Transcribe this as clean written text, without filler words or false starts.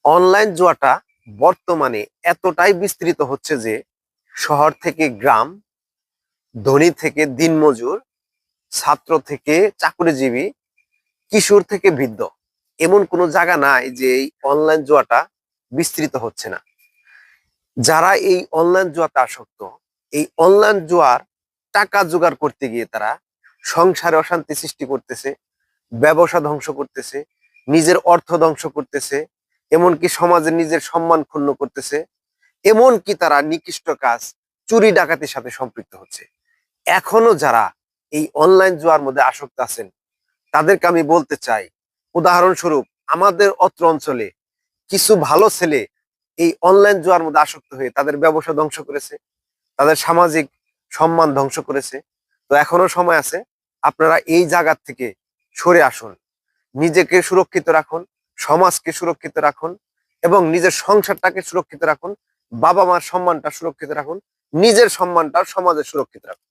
Online জুয়াটা বর্তমানে এতটাই বিস্তৃত হচ্ছে যে শহর থেকে গ্রাম, ধনী থেকে দিনমজুর, ছাত্র থেকে চাকরিজীবী, কিশোর থেকে বৃদ্ধ, এমন কোনো জায়গা নাই যে এই অনলাইন জুয়াটা বিস্তৃত হচ্ছে না। যারা এই অনলাইন জুয়াতে আসক্ত, এই অনলাইন জুয়ার টাকা জোগাড় করতে গিয়ে তারা সংসারে অশান্তি সৃষ্টি করতেছে, ব্যবসা ধ্বংস করতেছে, নিজের অর্থ ধ্বংস করতেছে, এমনকি সমাজে নিজের সম্মান ক্ষুণ্ণ করতেছে, এমনকি তারা নিকৃষ্ট কাজ, চুরি ডাকাতির সাথে সম্পৃক্ত হচ্ছে। এখনো যারা এই অনলাইন জুয়ার মধ্যে আসক্ত আছেন তাদেরকে আমি বলতে চাই, উদাহরণস্বরূপ আমাদের অত্র অঞ্চলে কিছু ভালো ছেলে এই অনলাইন জুয়ার মধ্যে আসক্ত হয়ে তাদের ব্যবসা ধ্বংস করেছে, তাদের সামাজিক সম্মান ধ্বংস করেছে। তো এখনো সময় আছে, আপনারা এই জায়গা থেকে সরে আসুন, নিজেকে সুরক্ষিত রাখুন, সমাজকে সুরক্ষিত রাখুন এবং নিজের সংসারটাকে সুরক্ষিত রাখুন, বাবা মার সম্মানটা সুরক্ষিত রাখুন, নিজের সম্মানটা সমাজে সুরক্ষিত রাখুন।